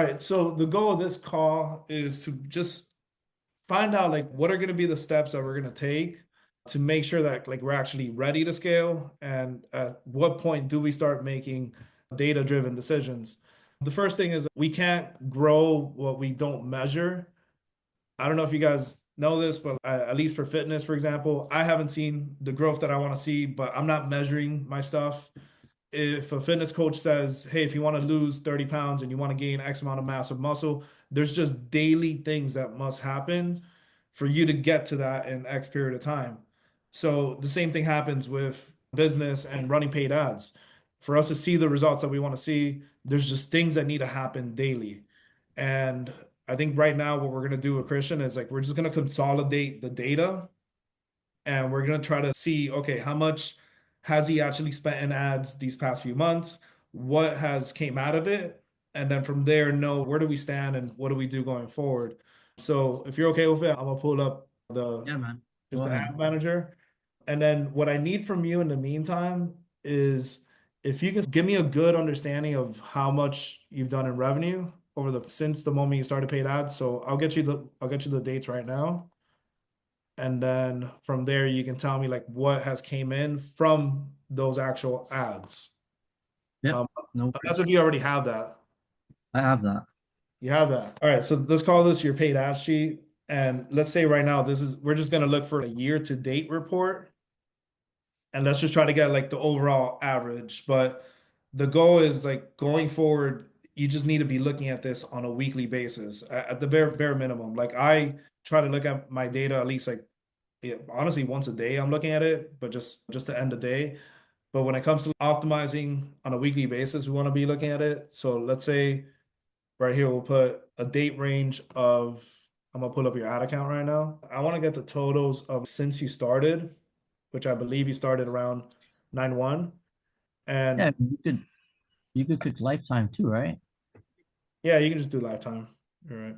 right. So the goal of this call is to just find out like what are going to be the steps that we're going to take to make sure that like we're actually ready to scale, and at what point do we start making data-driven decisions. The first thing is we can't grow what we don't measure. I don't know if you guys know this, but at least for fitness, for example, I haven't seen the growth that I want to see, but I'm not measuring my stuff. If a fitness coach says, hey, if you want to lose 30 pounds and you want to gain X amount of mass of muscle, there's just daily things that must happen for you to get to that in X period of time. So the same thing happens with business and running paid ads. For us to see the results that we want to see, there's just things that need to happen daily. And I think right now what we're going to do with Christian is like we're just going to consolidate the data, and we're going to try to see, okay, how much has he actually spent in ads these past few months? What has came out of it? And then from there, know where do we stand and what do we do going forward? So if you're okay with it, I'm gonna pull up the Yeah, man. just Go the ahead. ad manager. And then what I need from you in the meantime is if you can give me a good understanding of how much you've done in revenue over the since the moment you started paid ads. So I'll get you the dates right now. And then from there, you can tell me like what has came in from those actual ads. Yep. Um, No that's worries. if you already have that. I have that. You have that. All right. So let's call this your paid ad sheet. And let's say right now, we're just going to look for a year to date report. And let's just try to get like the overall average. But the goal is like going forward, you just need to be looking at this on a weekly basis at the bare minimum. Like I try to look at my data at least like, yeah, honestly, once a day I'm looking at it, but just to end the day. But when it comes to optimizing on a weekly basis, we want to be looking at it. So let's say right here we'll put a date range of, I'm gonna pull up your ad account right now. I want to get the totals of since you started, which I believe you started around 9/1. Yeah, And you could click lifetime too, right? yeah, you can just do lifetime. All right.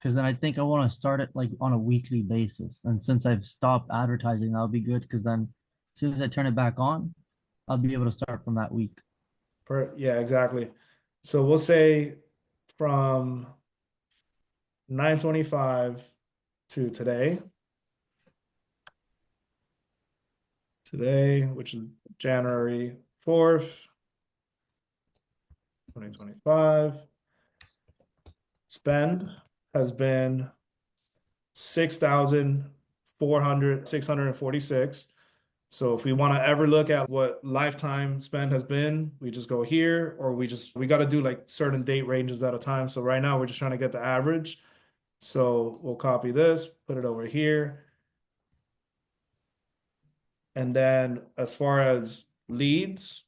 Because then I think I want to start it like on a weekly basis. And since I've stopped advertising, that'll be good because then as soon as I turn it back on, I'll be able to start from that week. Yeah, exactly. So we'll say from 9/25 to today, which is January 4th, 2025. Spend has been 6,646. So if we want to ever look at what lifetime spend has been, we just go here, or we got to do like certain date ranges at a time. So right now we're just trying to get the average. So we'll copy this, put it over here. And then as far as leads,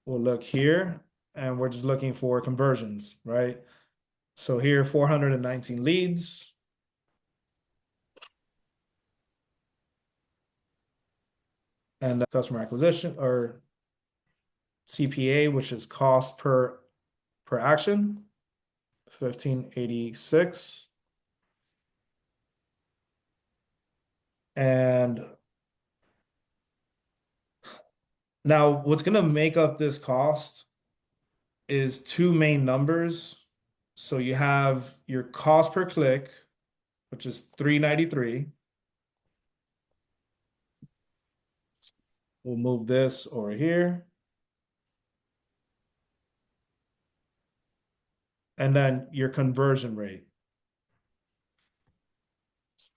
we'll look here, and we're just looking for conversions, right? So here, 419 leads. And customer acquisition or CPA, which is cost per action, 1586. And now what's going to make up this cost is two main numbers. So you have your cost per click, which is 393. We'll move this over here. And then your conversion rate.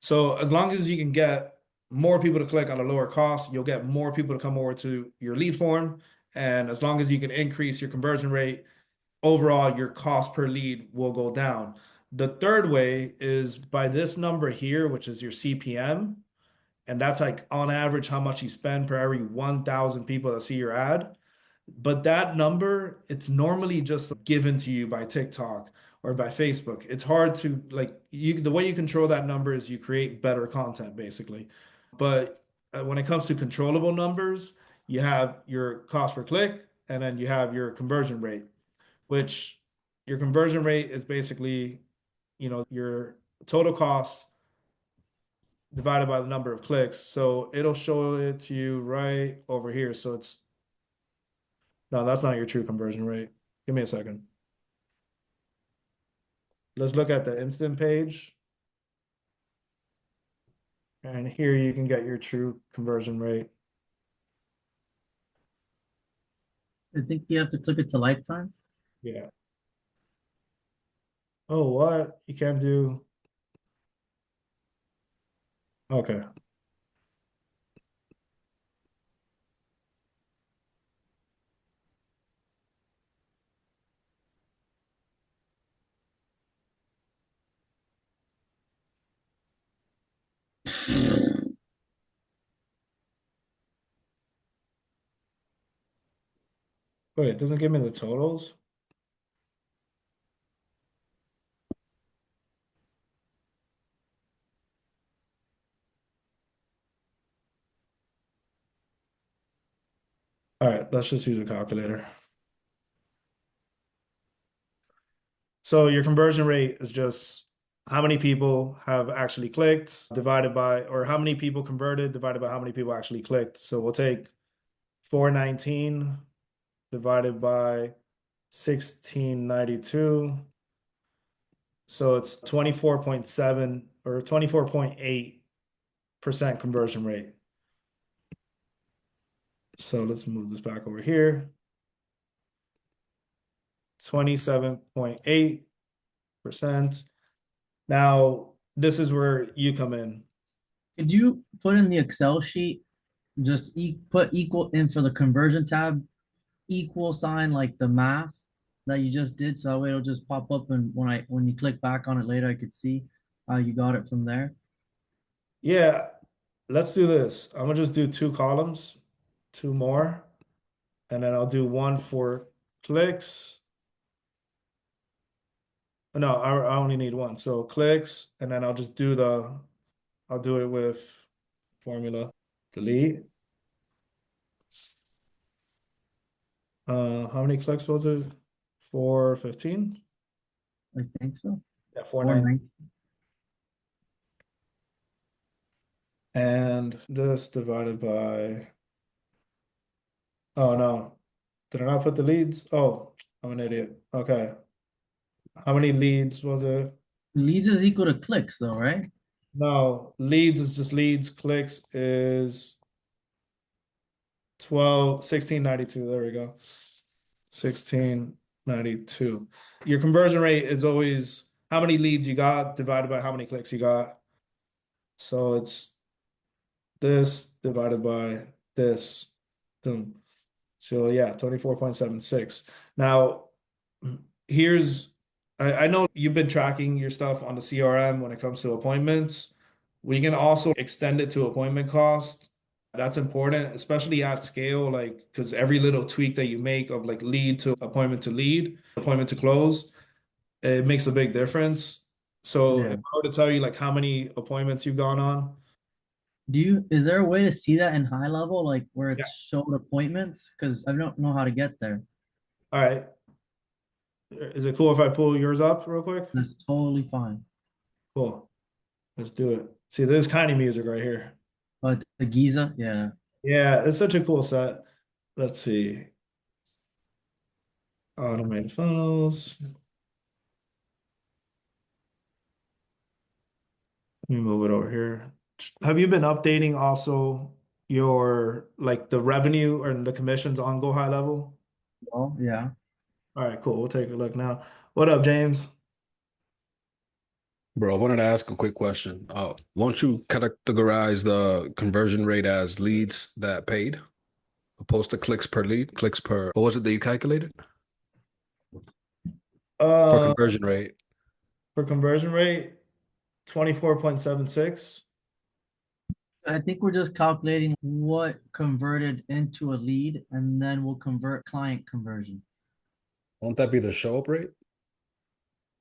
So as long as you can get more people to click on a lower cost, you'll get more people to come over to your lead form. And as long as you can increase your conversion rate, overall your cost per lead will go down. The third way is by this number here, which is your CPM. And that's like on average how much you spend per every 1,000 people that see your ad. But that number, it's normally just given to you by TikTok or by Facebook. It's hard to like the way you control that number is you create better content basically. But when it comes to controllable numbers, you have your cost per click and then you have your conversion rate, which your conversion rate is basically, your total cost divided by the number of clicks. So it'll show it to you right over here. So it's No, that's not your true conversion rate. Give me a second. Let's look at the instant page. And here you can get your true conversion rate. I think you have to click it to lifetime. Yeah. Oh, what? You can't do. Okay. Wait, it doesn't give me the totals. All right, let's just use a calculator. So your conversion rate is just how many people have actually clicked divided by, or how many people converted divided by how many people actually clicked. So we'll take 419 divided by 1692. So it's 24.7 or 24.8% conversion rate. So let's move this back over here. 27.8%. Now, this is where you come in. Could you put in the Excel sheet, just put equal in for the conversion tab, equal sign like the math that you just did, so that way it'll just pop up, and when you click back on it later, I could see how you got it from there. Yeah, let's do this. I'm gonna just do two columns, two more, and then I'll do one for clicks. No, I only need one. So clicks, and then I'll do it with formula delete. How many clicks was it? 415? I think so. Yeah, Or 49. 90. And this divided by, oh no, did I not put the leads? Oh, I'm an idiot. Okay. How many leads was it? Leads is equal to clicks though, right? No, leads is just leads, clicks is 1692. There we go. 1692. Your conversion rate is always how many leads you got divided by how many clicks you got. So it's this divided by this. Boom. So yeah, 24.76. Now, here's I know you've been tracking your stuff on the CRM when it comes to appointments. We can also extend it to appointment cost. That's important, especially at scale, like because every little tweak that you make of like lead, appointment to close, it makes a big difference. So if Yeah. I were to tell you like how many appointments you've gone on, Is there a way to see that in high level, like where yeah. it's showed appointments? Because I don't know how to get there. All right. Is it cool if I pull yours up real quick? That's totally fine. Cool. Let's do it. See, this is kind of music right here. But the Giza, yeah. Yeah, it's such a cool set. Let's see. Automated funnels. Let me move it over here. Have you been updating also your like the revenue or the commissions on Go High Level? Oh, yeah. All right, cool. We'll take a look now. What up, James? Bro, I wanted to ask a quick question. Won't you categorize the conversion rate as leads that paid, opposed to clicks per lead, clicks per, what was it that you calculated for Uh, conversion rate? for conversion rate, 24.76. I think we're just calculating what converted into a lead, and then we'll convert client conversion. Won't that be the show up rate?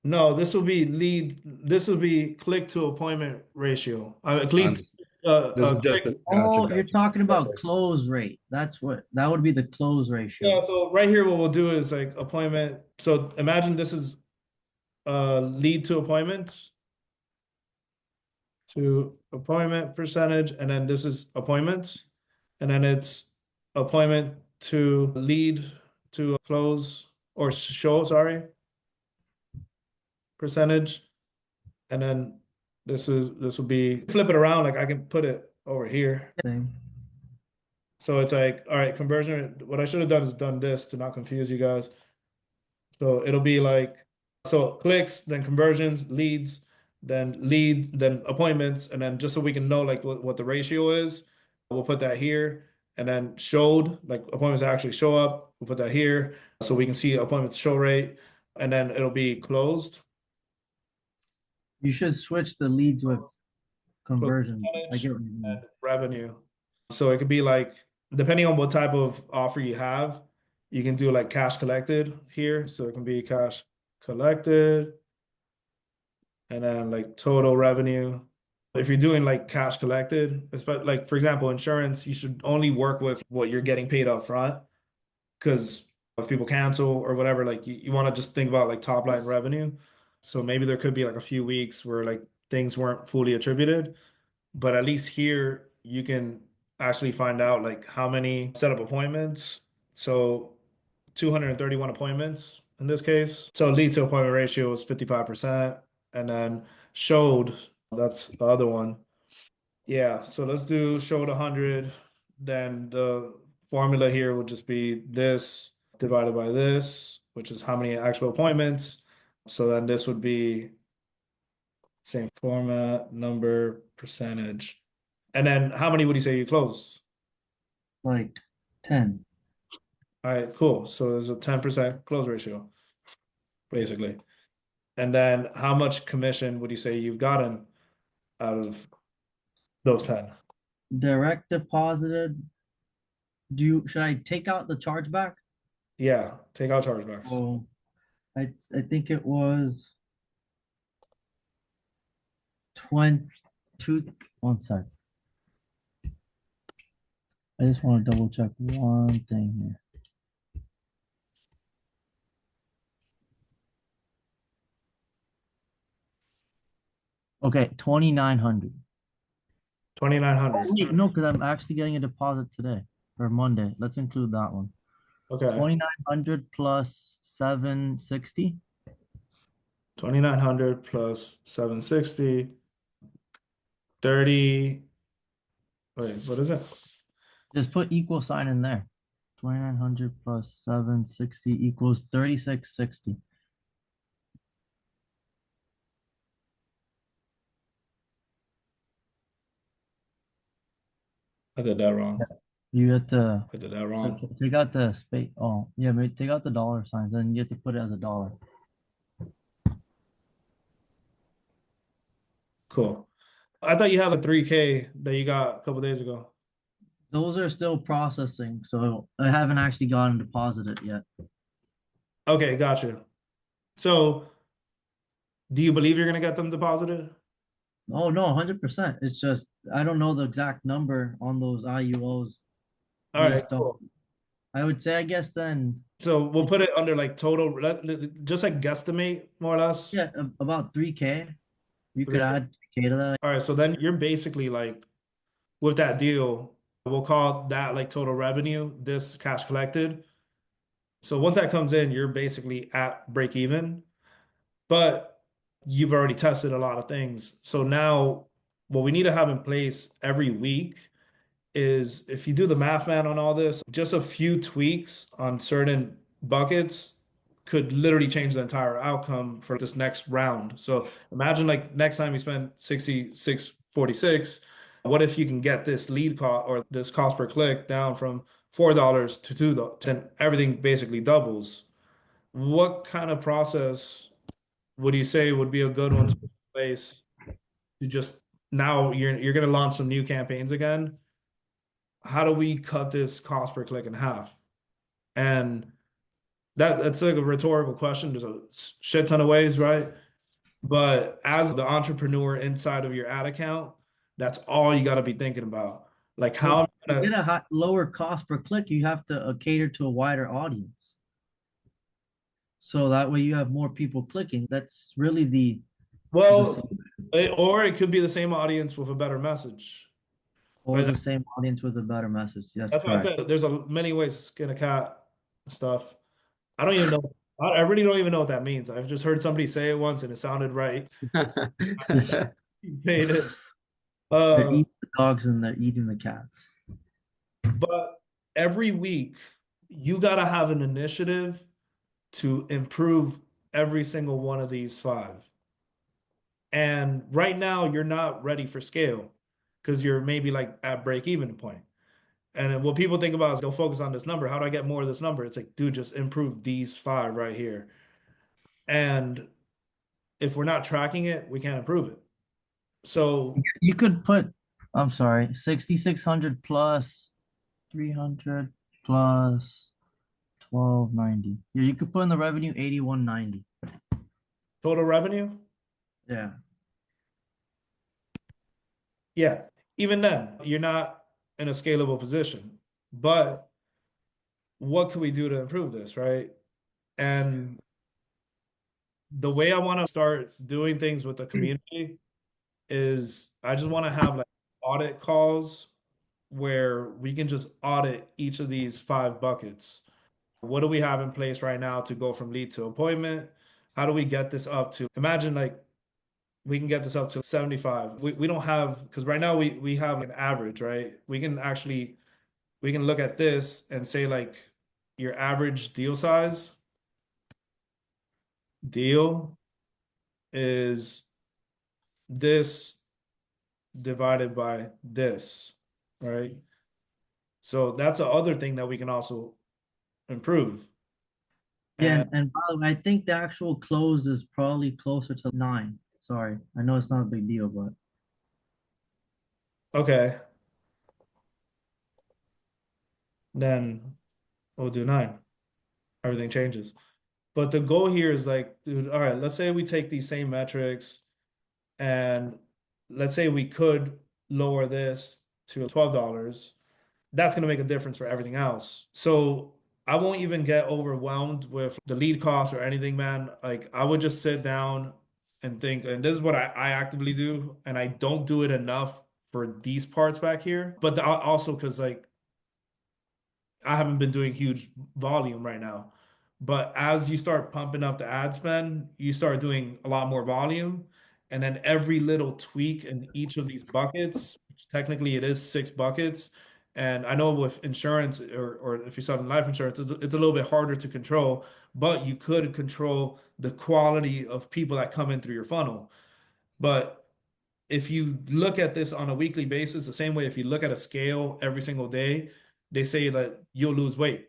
No, this will be click to appointment ratio. And this is just Click. a, gotcha, Oh, you're gotcha. talking about Okay. close rate. That would be the close Yeah, ratio. so right here, what we'll do is like appointment. So imagine this is lead to appointment percentage, and then this is appointments, and then it's appointment to lead to close or show, sorry, percentage. And then this will be, flip it around, like I can put it over here. Same. So it's like, all right, conversion. What I should have done is done this to not confuse you guys. So it'll be like, so clicks, then conversions, leads, then appointments, and then just so we can know like what the ratio is, we'll put that here. And then showed, like appointments actually show up, we'll put that here so we can see appointments show rate, and then it'll be closed. You should switch the leads with conversion. I get what you mean. And revenue. So it could be like, depending on what type of offer you have, you can do like cash collected here. So it can be cash collected and then like total revenue. If you're doing like cash collected, like for example, insurance, you should only work with what you're getting paid up front. Because if people cancel or whatever, like you want to just think about like top line revenue. So maybe there could be like a few weeks where like things weren't fully attributed. But at least here you can actually find out like how many set up appointments. So 231 appointments in this case. So lead to appointment ratio is 55%. And then showed, that's the other one. Yeah, so let's do showed 100. Then the formula here would just be this divided by this, which is how many actual appointments. So then this would be same format, number, percentage. And then how many would you say you close? Like 10. All right, cool. So there's a 10% close ratio, basically. And then how much commission would you say you've gotten out of those 10? Direct deposited. Should I take out the chargeback? Yeah, take out chargebacks. Oh, I think it was 22. One sec. I just want to double check one thing here. Okay, 2,900. 2,900. Wait, no, because I'm actually getting a deposit today or Monday. Let's include that one. Okay. 2,900 plus 760. 2,900 plus 760. 30. Wait, what is it? Just put equal sign in there. 2,900 plus 760 equals 3,660. I did that wrong. You have to I did that wrong. take out the space. Oh, yeah, maybe take out the dollar signs, and you have to put it as a dollar. Cool. I thought you had a 3K that you got a couple days ago. Those are still processing, so I haven't actually gotten deposited yet. Okay, gotcha. So, do you believe you're gonna get them deposited? Oh no, 100%. It's just I don't know the exact number on those IUOs. All right, Just don't. cool. I would say, I guess then, So we'll put it under like total, just like guesstimate more or less. yeah, about 3K. You could 3K. add 3K to that. All right, so then you're basically like with that deal, we'll call that like total revenue, this cash collected. So once that comes in, you're basically at break even, but you've already tested a lot of things. So now what we need to have in place every week is if you do the math, man, on all this, just a few tweaks on certain buckets could literally change the entire outcome for this next round. So imagine like next time you spend 66.46, what if you can get this lead cost or this cost per click down from $4 to $2, then everything basically doubles. What kind of process would you say would be a good one to put in place to just now you're going to launch some new campaigns again? How do we cut this cost per click in half? And that's like a rhetorical question. There's a shit ton of ways, right? But as the entrepreneur inside of your ad account, that's all you got to be thinking about. Like how Well, I'm to gonna, get a lower cost per click, you have to cater to a wider audience. So that way you have more people clicking. That's really the well, or it could be the same audience with a better message. or Right? the same audience with a better message. That's That's why I correct. said there's a many ways to skin a cat stuff. I don't even know. I really don't even know what that means. I've just heard somebody say it once and it sounded right. Made it. They're Uh, eating the dogs and they're eating the cats. but every week you gotta have an initiative to improve every single one of these five. And right now you're not ready for scale because you're maybe like at break even point. And then what people think about is they'll focus on this number. How do I get more of this number? It's like, dude, just improve these five right here. And if we're not tracking it, we can't improve it. So, You could put, I'm sorry, 6,600 plus 300 plus 1290. Yeah, you could put in the revenue 8190. total revenue, Yeah. yeah, even then, you're not in a scalable position. But what can we do to improve this, right? And the way I want to start doing things with the community is I just want to have like audit calls where we can just audit each of these five buckets. What do we have in place right now to go from lead to appointment? How do we get this up to imagine like we can get this up to 75. We don't have because right now we have an average, right? We can look at this and say like your average deal is this divided by this, right? So that's the other thing that we can also improve. Yeah, And and by the way, I think the actual close is probably closer to 9. Sorry. I know it's not a big deal, but okay, then we'll do 9. Everything changes. But the goal here is like, dude, all right, let's say we take these same metrics and let's say we could lower this to $12. That's going to make a difference for everything else. So I won't even get overwhelmed with the lead cost or anything, man. Like I would just sit down and think, and this is what I actively do, and I don't do it enough for these parts back here. But also because like I haven't been doing huge volume right now. But as you start pumping up the ad spend, you start doing a lot more volume. And then every little tweak in each of these buckets, which technically it is 6 buckets. And I know with insurance or if you're selling life insurance, it's a little bit harder to control, but you could control the quality of people that come in through your funnel. But if you look at this on a weekly basis, the same way if you look at a scale every single day, they say that you'll lose weight.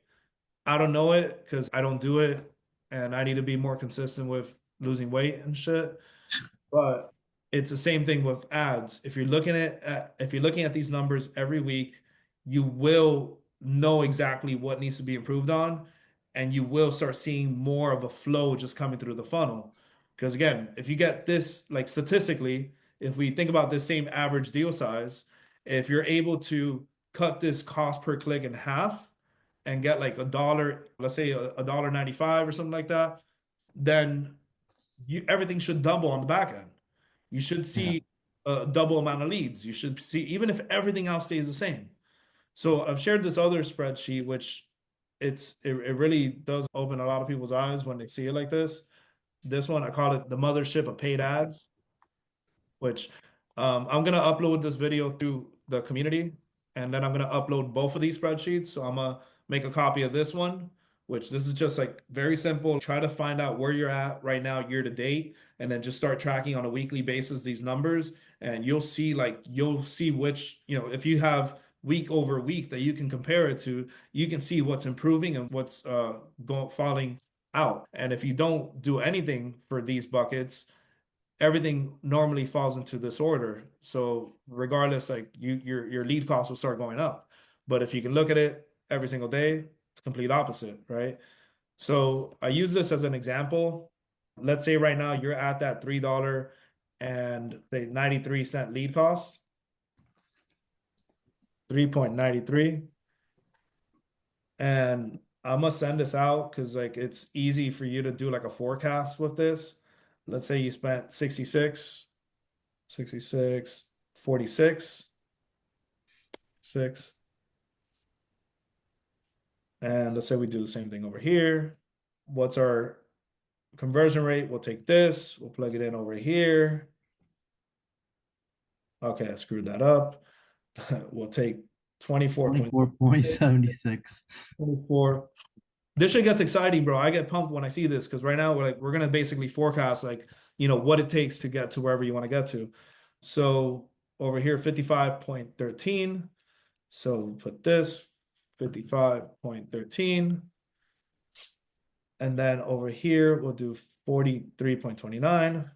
I don't know it because I don't do it, and I need to be more consistent with losing weight and shit. But it's the same thing with ads. If you're looking at these numbers every week, you will know exactly what needs to be improved on, and you will start seeing more of a flow just coming through the funnel. Because again, if you get this, like statistically, if we think about this same average deal size, if you're able to cut this cost per click in half and get like a dollar, let's say a dollar 95 or something like that, then you everything should double on the back end. You should yeah. see a double amount of leads. You should see even if everything else stays the same. So I've shared this other spreadsheet, which it really does open a lot of people's eyes when they see it like this. This one I call it the mothership of paid ads, which I'm gonna upload this video to the community, and then I'm gonna upload both of these spreadsheets. So I'm gonna make a copy of this one, which this is just like very simple. Try to find out where you're at right now, year to date, and then just start tracking on a weekly basis these numbers, and you'll see which, if you have week over week that you can compare it to, you can see what's improving and what's going falling out. And if you don't do anything for these buckets, everything normally falls into this order. So regardless, like your lead costs will start going up. But if you can look at it every single day, it's complete opposite, right? So I use this as an example. Let's say right now you're at that $3 and say 93 cent lead cost, 3.93. And I'm gonna send this out because like it's easy for you to do like a forecast with this. Let's say you spent 66, 46, 6. And let's say we do the same thing over here. what's our conversion rate? We'll take this, we'll plug it in over here. Okay, I screwed that up. We'll take 24.76. 24. This shit gets exciting, bro. I get pumped when I see this because right now we're gonna basically forecast like what it takes to get to wherever you want to get to. So over here, 55.13. So put this 55.13. And then over here, we'll do 43.29.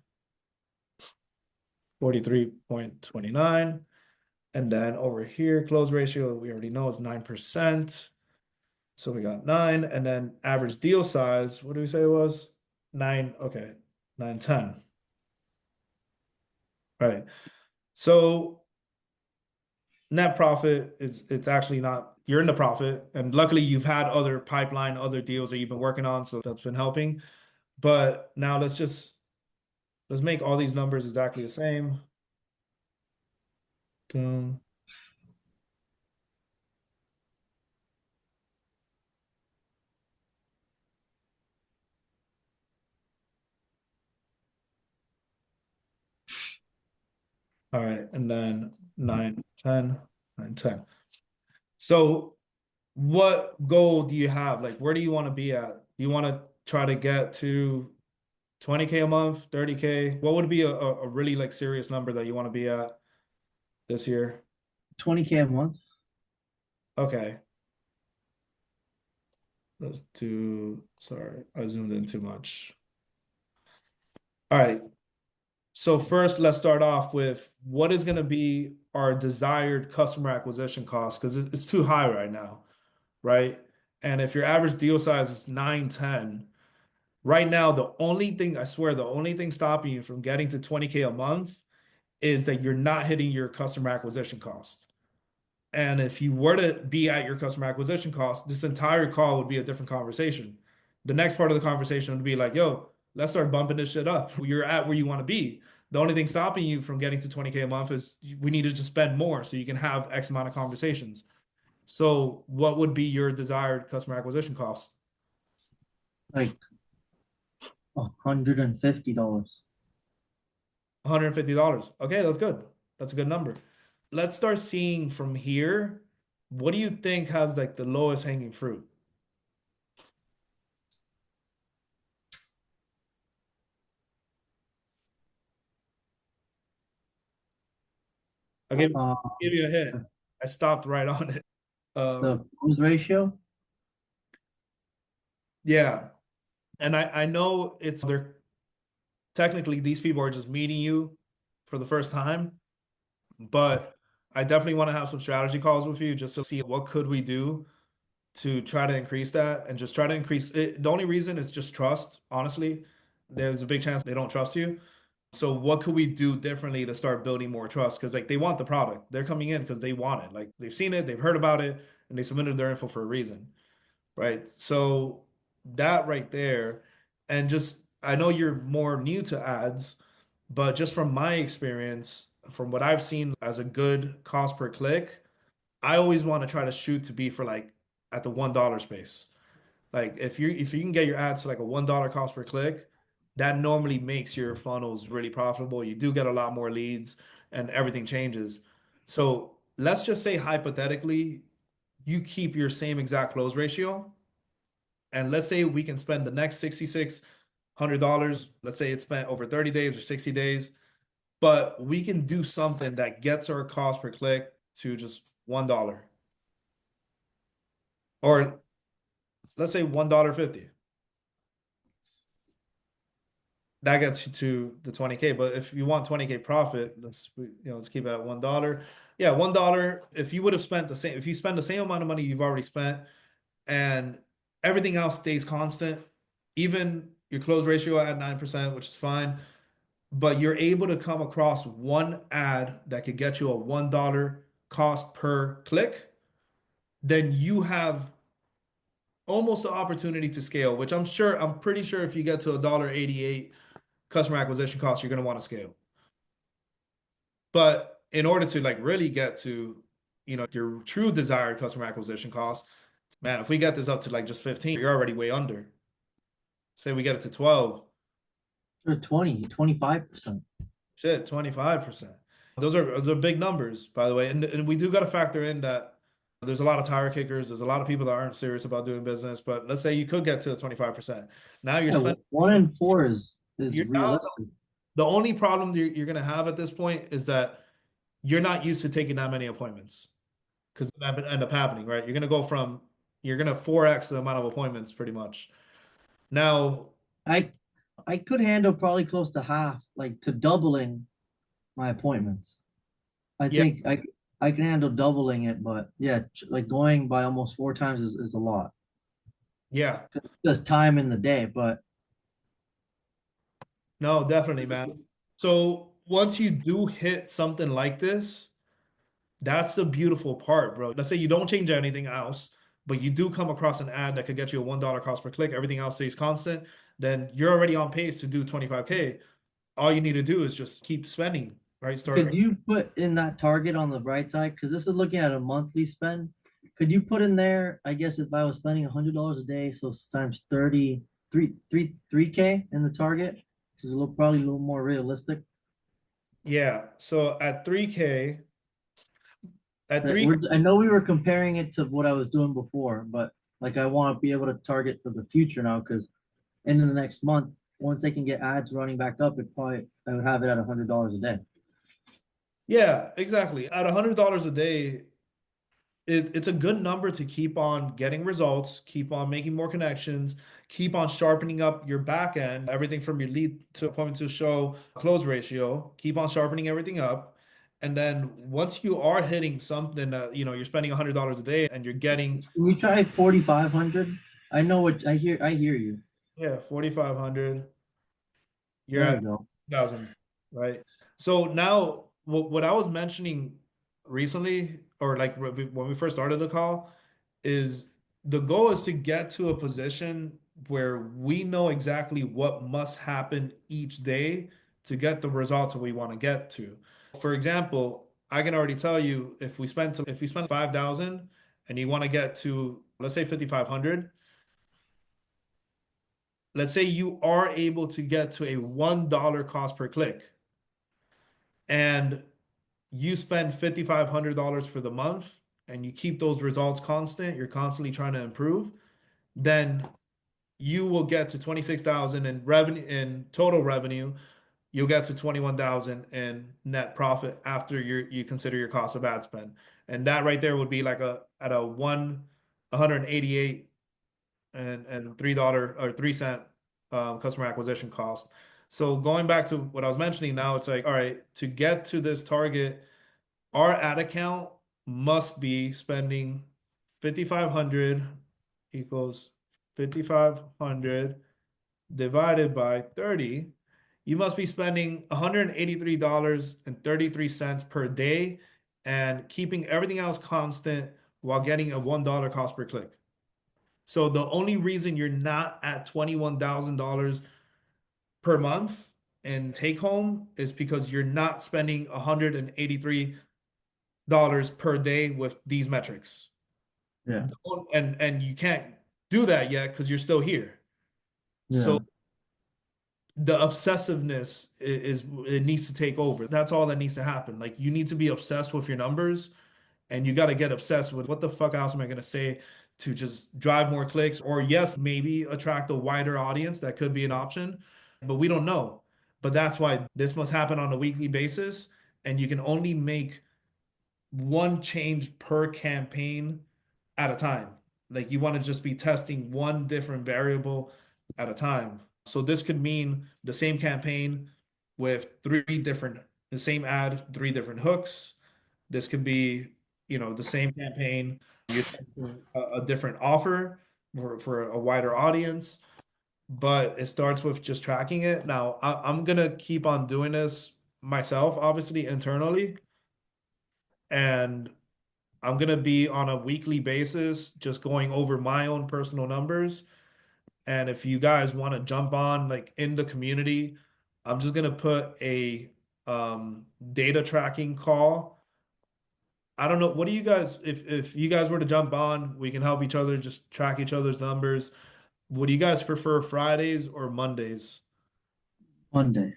43.29. And then over here, close ratio, we already know is 9%. So we got 9. And then average deal size, what do we say it was? 9. Okay. 910. Right. So net profit is it's actually not you're in the profit. And luckily you've had other pipeline, other deals that you've been working on. So that's been helping. But now let's make all these numbers exactly the same. Dun. All right, and then 9, 10, 9, 10. So what goal do you have? Like, where do you want to be at? Do you want to try to get to 20K a month, 30K? What would be a really like serious number that you want to be at this year? 20K a month. Okay. Let's do, sorry, I zoomed in too much. All right. So first, let's start off with what is going to be our desired customer acquisition cost because it's too high right now, right? And if your average deal size is 9, 10, right now, the only thing, I swear, the only thing stopping you from getting to 20K a month is that you're not hitting your customer acquisition cost. And if you were to be at your customer acquisition cost, this entire call would be a different conversation. The next part of the conversation would be like, yo, let's start bumping this shit up. You're at where you want to be. The only thing stopping you from getting to 20K a month is we need to just spend more so you can have X amount of conversations. So what would be your desired customer acquisition cost? Like $150. $150. Okay, that's good. That's a good number. Let's start seeing from here. What do you think has like the lowest hanging fruit? I'll give you a hint. I stopped right on it. The close ratio. Yeah. And I know it's they're technically these people are just meeting you for the first time, but I definitely want to have some strategy calls with you just to see what could we do to try to increase that and just try to increase it. The only reason is just trust, honestly. There's a big chance they don't trust you. So what could we do differently to start building more trust? Because like they want the product. They're coming in because they want it. Like they've seen it, they've heard about it, and they submitted their info for a reason. Right. So that right there, and just I know you're more new to ads, but just from my experience, from what I've seen as a good cost per click, I always want to try to shoot to be for like at the $1 space. Like if you can get your ads to like a $1 cost per click, that normally makes your funnels really profitable. You do get a lot more leads and everything changes. So let's just say hypothetically, you keep your same exact close ratio. And let's say we can spend the next $6,600. Let's say it's spent over 30 days or 60 days, but we can do something that gets our cost per click to just $1. Or let's say $1.50. That gets you to the 20K. But if you want 20K profit, let's keep it at $1. Yeah, $1. If you would have spent the same, if you spend the same amount of money you've already spent and everything else stays constant, even your close ratio at 9%, which is fine, but you're able to come across one ad that could get you a $1 cost per click, then you have almost an opportunity to scale, which I'm pretty sure if you get to $1.88 customer acquisition cost, you're going to want to scale. But in order to like really get to, your true desired customer acquisition cost, man, if we get this up to like just 15, you're already way under. Say we get it to 12. Or 20, 25%. Shit, 25%. Those are big numbers, by the way. And we do got to factor in that there's a lot of tire kickers. There's a lot of people that aren't serious about doing business. But let's say you could get to 25%. Now you're Yeah, spending, 1 in 4 is you're now, realistic. the only problem you're going to have at this point is that you're not used to taking that many appointments because that would end up happening, right? You're going to 4x the amount of appointments pretty much. Now, I I could handle probably close to half, like to doubling my appointments. I yeah, think I can handle doubling it, but yeah, like going by almost 4 times is a lot. yeah, Just time in the day, but no, definitely, man. So once you do hit something like this, that's the beautiful part, bro. Let's say you don't change anything else, but you do come across an ad that could get you a $1 cost per click, everything else stays constant, then you're already on pace to do 25K. All you need to do is just keep spending, right? could Start, you put in that target on the right side? Because this is looking at a monthly spend. Could you put in there, I guess if I was spending $100 a day, so times 30, 3K in the target, which is probably a little more realistic. yeah. So at That 3, I know we were comparing it to what I was doing before, but like I want to be able to target for the future now because in the next month, once I can get ads running back up, I would have it at $100 a day. yeah, exactly. At $100 a day, it's a good number to keep on getting results, keep on making more connections, keep on sharpening up your back end, everything from your lead to appointment to show close ratio, keep on sharpening everything up. And then once you are hitting something that, you're spending $100 a day and you're getting, Can we try 4,500? I know what I hear. I hear you. yeah, 4,500, you're There we at go. 1,000, right? So now what I was mentioning recently, or like when we first started the call, is the goal is to get to a position where we know exactly what must happen each day to get the results that we want to get to. For example, I can already tell you if we spend 5,000 and you want to get to, let's say, 5,500, let's say you are able to get to a $1 cost per click and you spend $5,500 for the month and you keep those results constant, you're constantly trying to improve, then you will get to 26,000 in revenue, in total revenue. You'll get to 21,000 in net profit after you consider your cost of ad spend. And that right there would be like at a 188 and $3 or 3 cent customer acquisition cost. So going back to what I was mentioning now, it's like, all right, to get to this target, our ad account must be spending 5,500 equals 5,500 divided by 30. You must be spending $183.33 per day and keeping everything else constant while getting a $1 cost per click. So the only reason you're not at $21,000 per month in take home is because you're not spending $183 per day with these metrics. Yeah. And you can't do that yet because you're still here. Yeah. So the obsessiveness is it needs to take over. That's all that needs to happen. Like you need to be obsessed with your numbers and you got to get obsessed with what the fuck else am I going to say to just drive more clicks or yes, maybe attract a wider audience. That could be an option, but we don't know. But that's why this must happen on a weekly basis and you can only make one change per campaign at a time. Like you want to just be testing one different variable at a time. So this could mean the same campaign with the same ad, three different hooks. This could be, the same campaign, you're testing a different offer for a wider audience. But it starts with just tracking it. Now, I'm gonna keep on doing this myself, obviously internally, and I'm gonna be on a weekly basis, just going over my own personal numbers. And if you guys want to jump on like in the community, I'm just gonna put a data tracking call. I don't know. What do you guys, if you guys were to jump on, we can help each other just track each other's numbers. Would you guys prefer Fridays or Mondays? Monday.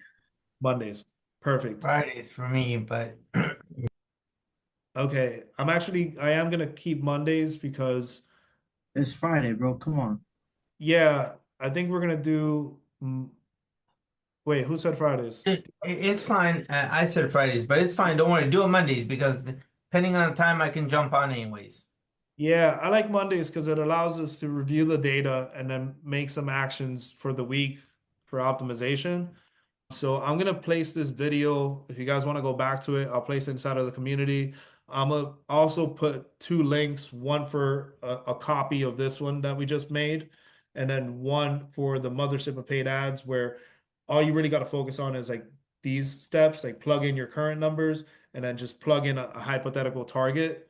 Mondays. Perfect. Fridays for me, but Okay. I am gonna keep Mondays because It's Friday, bro. Come on. yeah, I think we're gonna do wait, who said Fridays? it's fine. I said Fridays, but it's fine. Don't worry. Do it Mondays because depending on the time, I can jump on anyways. Yeah, I like Mondays because it allows us to review the data and then make some actions for the week for optimization. So I'm gonna place this video. If you guys want to go back to it, I'll place it inside of the community. I'm gonna also put two links, one for a copy of this one that we just made, and then one for the mothership of paid ads, where all you really got to focus on is like these steps, like plug in your current numbers and then just plug in a hypothetical target.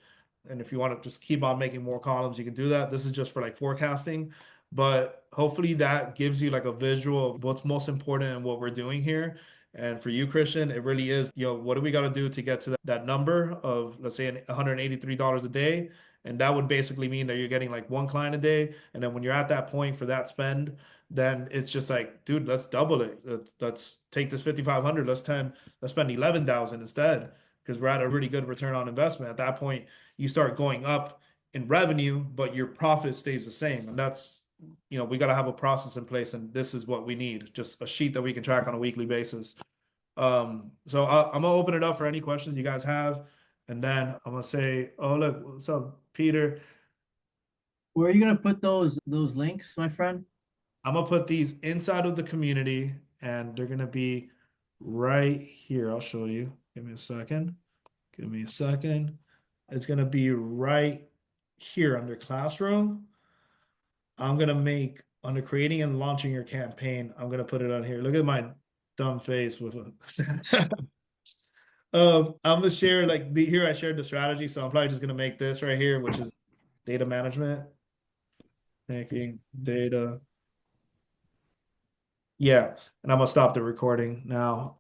And if you want to just keep on making more columns, you can do that. This is just for like forecasting, but hopefully that gives you like a visual of what's most important and what we're doing here. And for you, Christian, it really is, what do we got to do to get to that number of, let's say, $183 a day? And that would basically mean that you're getting like one client a day. And then when you're at that point for that spend, then it's just like, dude, let's double it. Let's take this 5,500. Let's spend 11,000 instead, because we're at a really good return on investment. At that point, you start going up in revenue, but your profit stays the same. And that's, we got to have a process in place, and this is what we need, just a sheet that we can track on a weekly basis. So I'm gonna open it up for any questions you guys have, and then I'm gonna say, oh look, what's up, Peter? Where are you gonna put those links, my friend? I'm gonna put these inside of the community, and they're gonna be right here. I'll show you. Give me a second. Give me a second. It's gonna be right here under classroom. I'm gonna make under creating and launching your campaign. I'm gonna put it on here. Look at my dumb face with a I'm gonna share like here I shared the strategy, so I'm probably just gonna make this right here, which is data management. Making data. Yeah, and I'm gonna stop the recording now.